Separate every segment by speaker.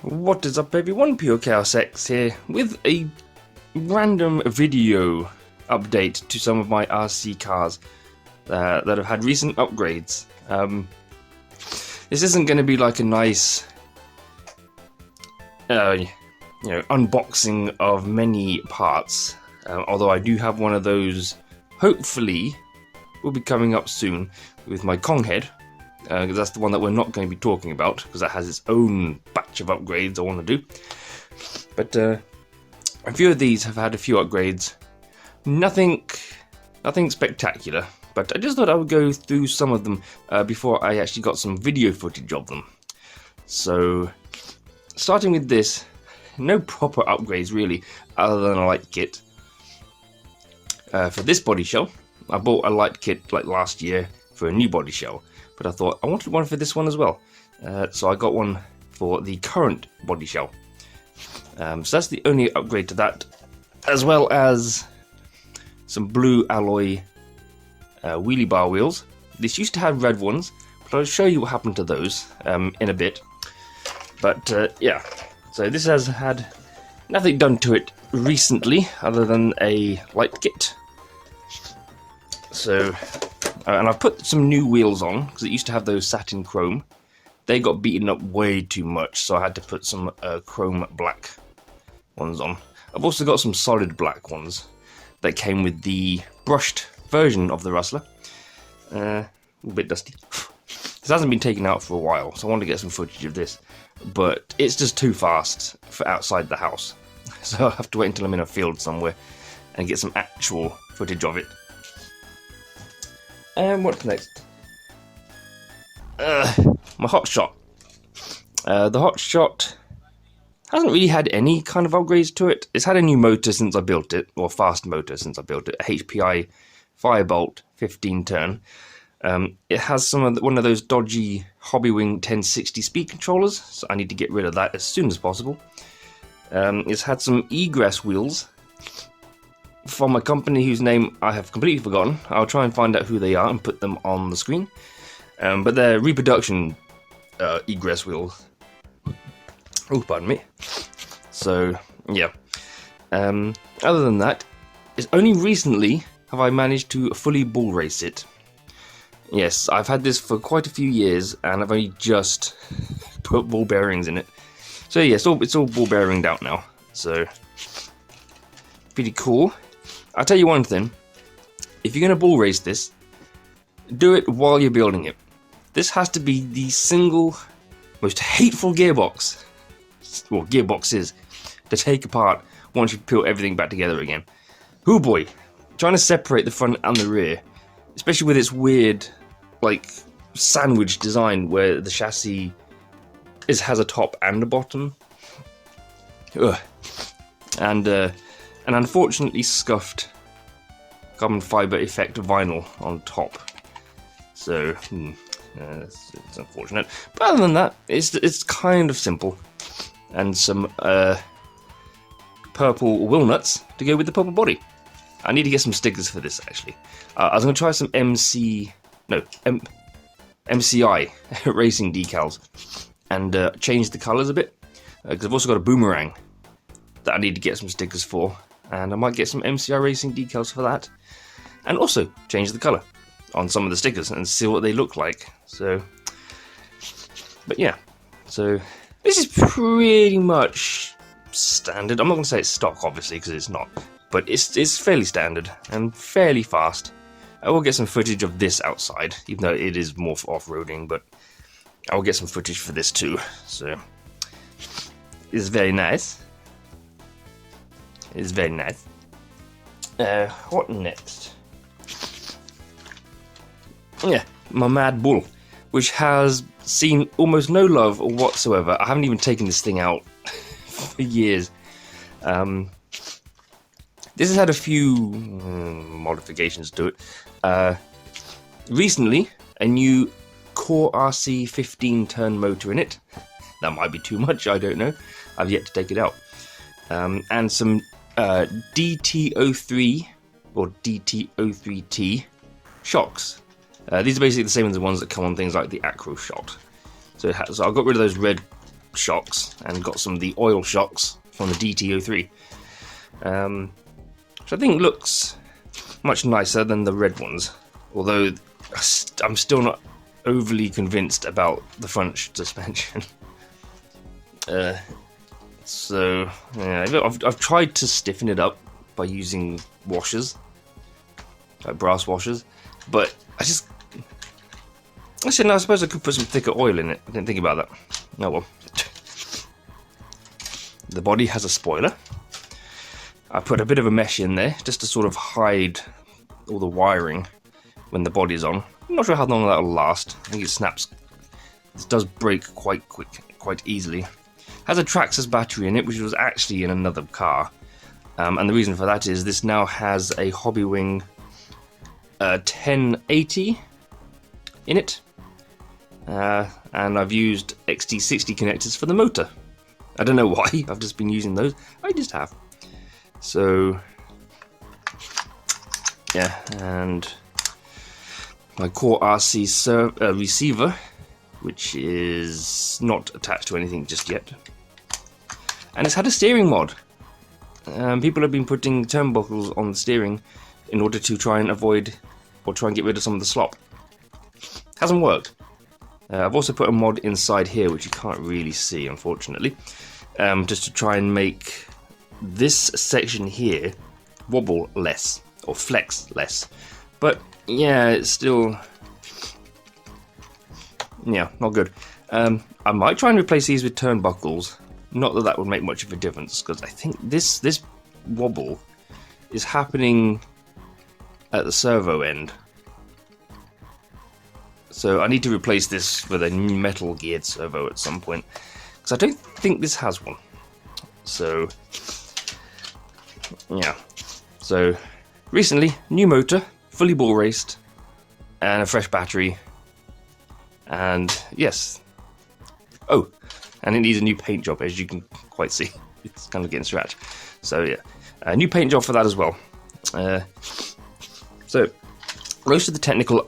Speaker 1: What is up everyone, PureChaosX here with a random video update to some of my RC cars that have had recent upgrades. This isn't going to be like a nice unboxing of many parts, although I do have one of those, hopefully, will be coming up soon with my Konghead. Because that's the one that we're not going to be talking about, because that has its own batch of upgrades I want to do. But a few of these have had a few upgrades. Nothing spectacular, but I just thought I would go through some of them before I actually got some video footage of them. So, starting with this, no proper upgrades really, other than a light kit. For this body shell, I bought a light kit like last year for a new body shell. But I thought I wanted one for this one as well, so I got one for the current body shell. So that's the only upgrade to that, as well as some blue alloy wheelie bar wheels. This used to have red ones, but I'll show you what happened to those in a bit. But yeah, so this has had nothing done to it recently other than a light kit. So. And I've put some new wheels on, because it used to have those satin chrome. They got beaten up way too much, so I had to put some chrome black ones on. I've also got some solid black ones that came with the brushed version of the Rustler. A bit dusty. This hasn't been taken out for a while, so I want to get some footage of this. But it's just too fast for outside the house. So I'll have to wait until I'm in a field somewhere and get some actual footage of it. And what's next? My hot shot. The hot shot hasn't really had any kind of upgrades to it. It's had a new motor since I built it, or fast motor since I built it. A HPI Firebolt 15 turn. It has one of those dodgy Hobbywing 1060 speed controllers, so I need to get rid of that as soon as possible. It's had some egress wheels from a company whose name I have completely forgotten. I'll try and find out who they are and put them on the screen. But they're reproduction egress wheels. Oh, pardon me. So, yeah. Other than that, it's only recently have I managed to fully bull race it. Yes, I've had this for quite a few years, and I've only just put ball bearings in it. So yeah, it's all ball bearinged out now. So, pretty cool. I'll tell you one thing, if you're going to bull race this, do it while you're building it. This has to be the single most hateful gearbox, well, gearboxes, to take apart once you put everything back together again. Oh boy, trying to separate the front and the rear, especially with its weird, like, sandwich design where the chassis has a top and a bottom. Ugh. And an unfortunately scuffed carbon fiber effect vinyl on top. So, it's unfortunate. But other than that, it's kind of simple. And some purple wheel nuts to go with the purple body. I need to get some stickers for this, actually. I was going to try some MCI racing decals and change the colours a bit. Because I've also got a boomerang that I need to get some stickers for. And I might get some MCI racing decals for that. And also change the colour on some of the stickers and see what they look like. So, but yeah. So, this is pretty much standard. I'm not going to say it's stock, obviously, because it's not. But it's fairly standard and fairly fast. I will get some footage of this outside, even though it is more for off-roading. But I will get some footage for this too. So, it's very nice. It's very nice. What next? Yeah, my Mad Bull, which has seen almost no love whatsoever. I haven't even taken this thing out for years. This has had a few modifications to it. Recently, a new Core RC 15 turn motor in it. That might be too much, I don't know. I've yet to take it out. And some DT03 or DT03T shocks. These are basically the same as the ones that come on things like the Acro Shot. So I got rid of those red shocks and got some of the oil shocks from the DT03, which I think looks much nicer than the red ones, although I'm still not overly convinced about the front suspension. So yeah, I've tried to stiffen it up by using washers, like brass washers, but actually no, I suppose I could put some thicker oil in it. I didn't think about that. Oh well. The body has a spoiler. I put a bit of a mesh in there just to sort of hide all the wiring when the body's on. I'm not sure how long that'll last. I think it snaps. This does break quite easily. Has a Traxxas battery in it, which was actually in another car. And the reason for that is this now has a Hobbywing 1080 in it. And I've used XT60 connectors for the motor. I don't know why, I've just been using those. I just have. So, yeah, and my Core RC receiver, which is not attached to anything just yet. And it's had a steering mod. People have been putting turnbuckles on the steering in order to try and avoid or try and get rid of some of the slop. Hasn't worked. I've also put a mod inside here, which you can't really see, unfortunately, just to try and make this section here wobble less, or flex less. But yeah, it's still, yeah, not good. I might try and replace these with turnbuckles. Not that that would make much of a difference, because I think this wobble is happening at the servo end. So I need to replace this with a metal geared servo at some point, because I don't think this has one. So yeah, so recently, new motor, fully ball raced, and a fresh battery, and yes, oh, and it needs a new paint job, as you can quite see. It's kind of getting scratched. So yeah, a new paint job for that as well. So most of the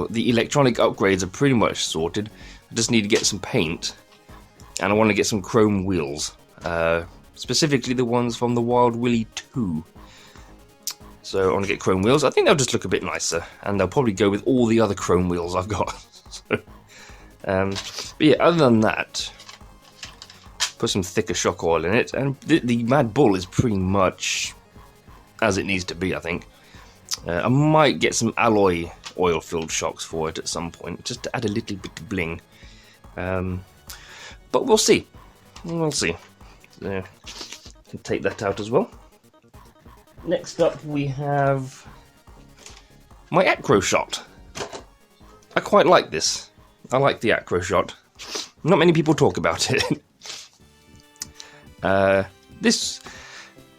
Speaker 1: the electronic upgrades are pretty much sorted. I just need to get some paint, and I want to get some chrome wheels, specifically the ones from the Wild Willy 2. So I want to get chrome wheels. I think they'll just look a bit nicer, and they'll probably go with all the other chrome wheels I've got. So, but yeah, other than that, put some thicker shock oil in it, and the Mad Bull is pretty much as it needs to be, I think. I might get some alloy oil-filled shocks for it at some point, just to add a little bit of bling. But we'll see. We'll see. So, can take that out as well. Next up, we have my Acro Shot. I quite like this. I like the Acro Shot. Not many people talk about it. This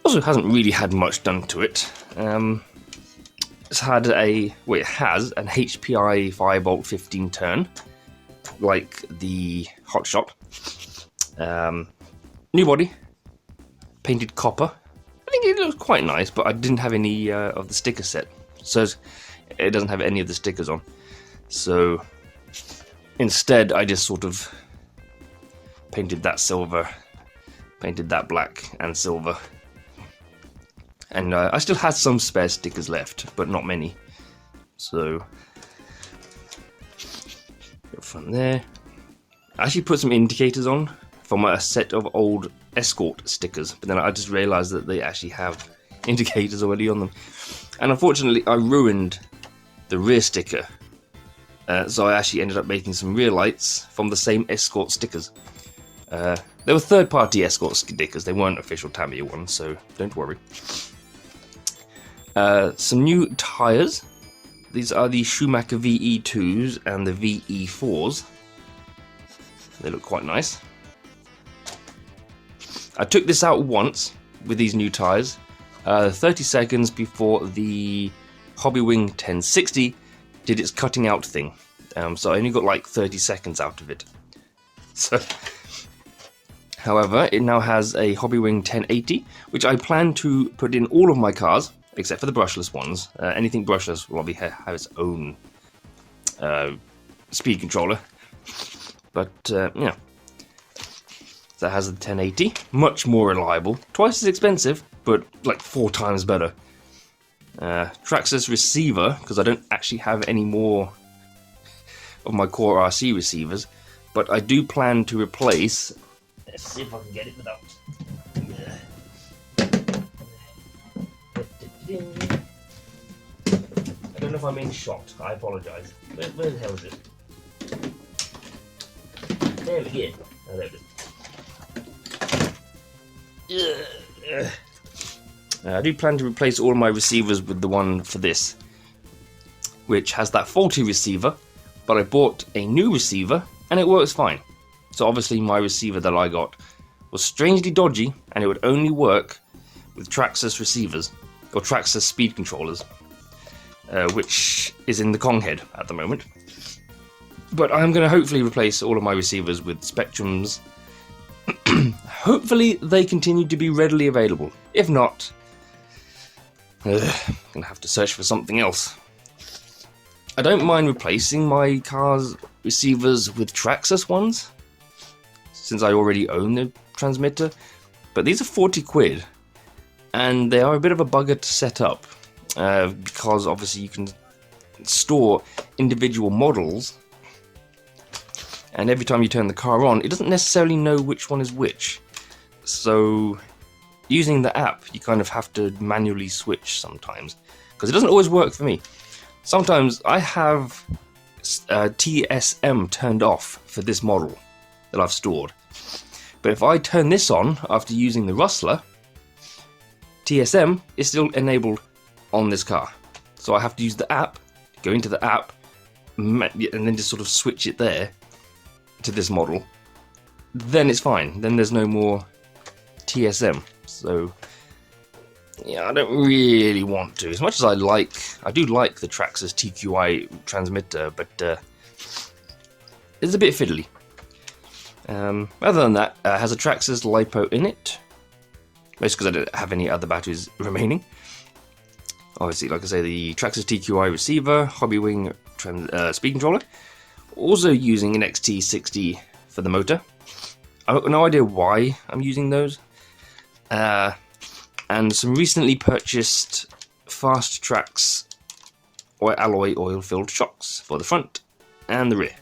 Speaker 1: also hasn't really had much done to it. It's had it has an HPI 5-bolt 15 turn, like the Hot Shot. New body, painted copper. I think it looks quite nice, but I didn't have any of the sticker set, so it doesn't have any of the stickers on. So instead, I just sort of painted that silver, painted that black and silver. And I still had some spare stickers left, but not many. So, go from there. I actually put some indicators on from a set of old Escort stickers, but then I just realised that they actually have indicators already on them. And unfortunately, I ruined the rear sticker. So I actually ended up making some rear lights from the same Escort stickers. They were third-party Escort stickers, they weren't official Tamiya ones, so don't worry. Some new tyres. These are the Schumacher VE2s and the VE4s. They look quite nice. I took this out once with these new tyres, 30 seconds before the Hobbywing 1060 did its cutting out thing. So I only got like 30 seconds out of it. So, however, it now has a Hobbywing 1080, which I plan to put in all of my cars, except for the brushless ones. Anything brushless will obviously have its own speed controller. But, yeah. that has the 1080, much more reliable, twice as expensive, but like 4 times better. Traxxas Receiver, because I don't actually have any more of my core RC receivers, but I do plan to replace. Let's see if I can get it without. I don't know if I'm in shot. I apologise. Where the hell is it? There we go. Oh, there it is. I do plan to replace all of my receivers with the one for this, which has that faulty receiver, but I bought a new receiver and it works fine. So obviously my receiver that I got was strangely dodgy, and it would only work with Traxxas receivers, or Traxxas speed controllers, which is in the Konghead at the moment. But I'm going to hopefully replace all of my receivers with Spectrums. Hopefully they continue to be readily available. If not, I'm going to have to search for something else. I don't mind replacing my car's receivers with Traxxas ones, since I already own the transmitter, but these are 40 quid, and they are a bit of a bugger to set up, because obviously you can store individual models, and every time you turn the car on, it doesn't necessarily know which one is which. So using the app, you kind of have to manually switch sometimes, because it doesn't always work for me. Sometimes I have TSM turned off for this model that I've stored, but if I turn this on after using the Rustler, TSM is still enabled on this car. So I have to use the app, go into the app, and then just sort of switch it there to this model. Then it's fine. Then there's no more TSM. So yeah, I don't really want to. As much as I do like the Traxxas TQI transmitter, but it's a bit fiddly. Other than that, it has a Traxxas LiPo in it. Most because I don't have any other batteries remaining. Obviously, like I say, the Traxxas TQI receiver, Hobbywing speed controller. Also using an XT60 for the motor. I've got no idea why I'm using those. And some recently purchased Fast Trax alloy oil-filled shocks for the front and the rear.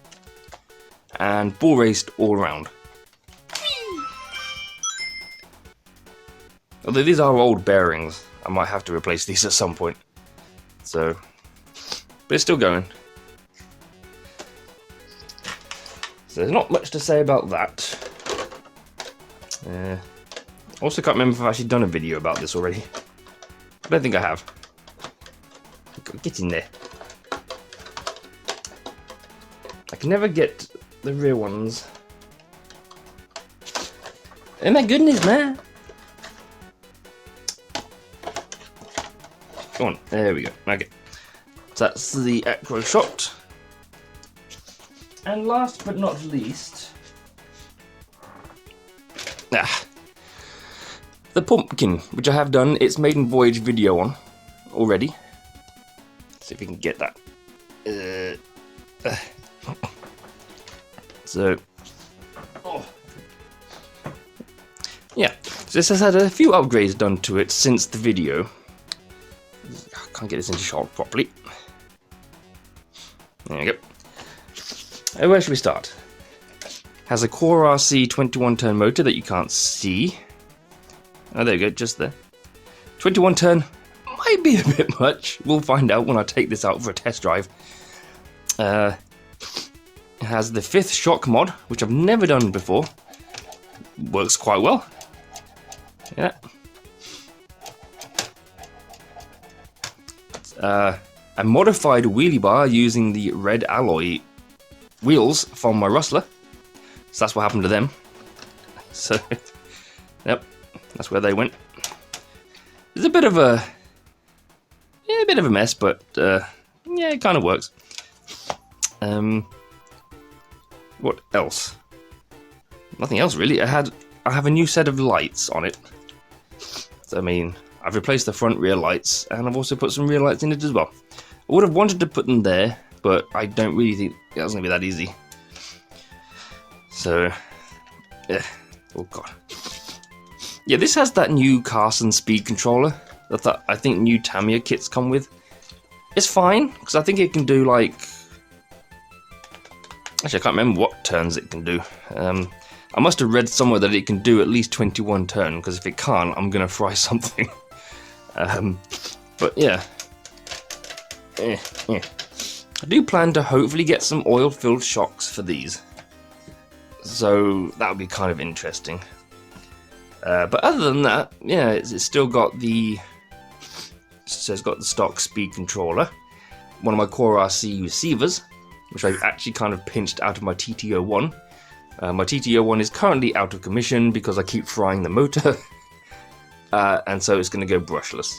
Speaker 1: And ball raced all around. Although these are old bearings, I might have to replace these at some point. So, but it's still going. So there's not much to say about that. Also can't remember if I've actually done a video about this already. I don't think I have. Get in there. I can never get the rear ones. Oh my goodness, man! Come on, there we go. Okay. So that's the acro shot. And last but not least, the pumpkin, which I have done its maiden voyage video on already. See if we can get that. So, yeah, so this has had a few upgrades done to it since the video. I can't get this into shot properly. There we go. Where should we start? Has a Core RC 21 turn motor that you can't see. Oh, there we go, just there. 21 turn might be a bit much. We'll find out when I take this out for a test drive. It has the 5th shock mod, which I've never done before. Works quite well. Yeah. A modified wheelie bar using the red alloy wheels from my Rustler. So that's what happened to them. So, yep, that's where they went. It's a bit of a, mess, but yeah, it kind of works. What else? Nothing else really. I have a new set of lights on it. So, I mean, I've replaced the front rear lights, and I've also put some rear lights in it as well. I would have wanted to put them there, but I don't really think it was going to be that easy. So, yeah. Oh god. Yeah, this has that new Carson speed controller that I think new Tamiya kits come with. It's fine, because I think it can do like... Actually, I can't remember what turns it can do. I must have read somewhere that it can do at least 21 turns, because if it can't, I'm going to fry something. But yeah. I do plan to hopefully get some oil-filled shocks for these. So that would be kind of interesting. But other than that, yeah, it's still got the... So it's got the stock speed controller. One of my Core RC receivers, which I've actually kind of pinched out of my TT01. My TT01 is currently out of commission because I keep frying the motor. And so it's going to go brushless.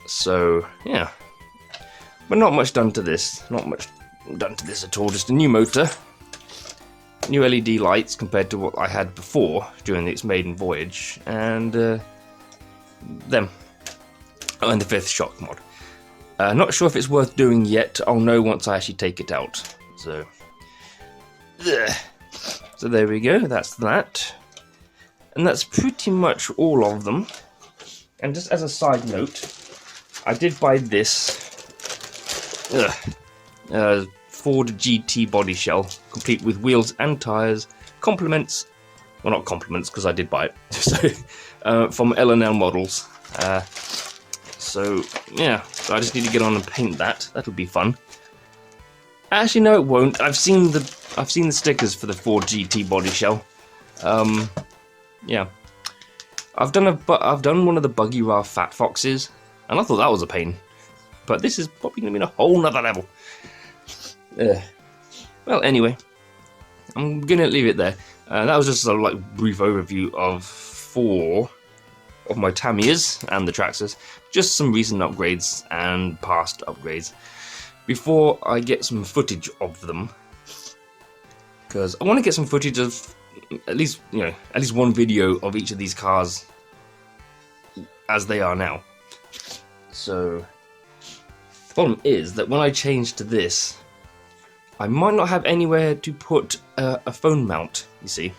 Speaker 1: So, yeah. But not much done to this. Not much done to this at all. Just a new motor. New LED lights compared to what I had before during its maiden voyage. And them. Oh, and the 5th shock mod. Not sure if it's worth doing yet. I'll know once I actually take it out. So there we go. That's that. And that's pretty much all of them. And just as a side note, I did buy this Ford GT body shell, complete with wheels and tyres, compliments, well not compliments because I did buy it, so, from L&L Models. So yeah, so I just need to get on and paint that. That would be fun. Actually, no, it won't. I've seen the stickers for the Ford GT body shell. Yeah, I've done one of the Buggy Raw Fat Foxes, and I thought that was a pain. But this is probably going to be a whole nother level. Well, anyway, I'm going to leave it there. That was just a brief overview of 4 of my Tamiyas and the Traxxas. Just some recent upgrades and past upgrades. Before I get some footage of them, because I want to get some footage of at least one video of each of these cars as they are now. So the problem is that when I change to this, I might not have anywhere to put a phone mount, you see.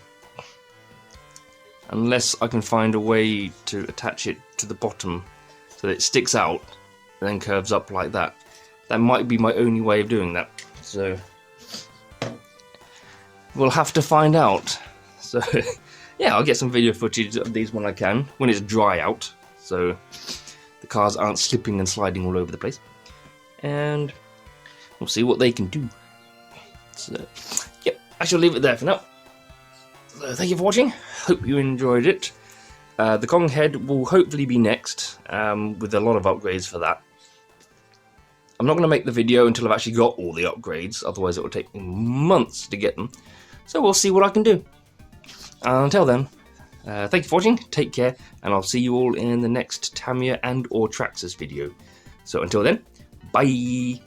Speaker 1: Unless I can find a way to attach it to the bottom so that it sticks out and then curves up like that. That might be my only way of doing that. So we'll have to find out. So yeah, I'll get some video footage of these when I can, when it's dry out, so the cars aren't slipping and sliding all over the place. And we'll see what they can do. So, yep, I shall leave it there for now. So, thank you for watching. Hope you enjoyed it. The Konghead will hopefully be next, with a lot of upgrades for that. I'm not going to make the video until I've actually got all the upgrades, otherwise it will take me months to get them. So we'll see what I can do. Until then, thank you for watching, take care, and I'll see you all in the next Tamiya and or Traxxas video. So until then, bye!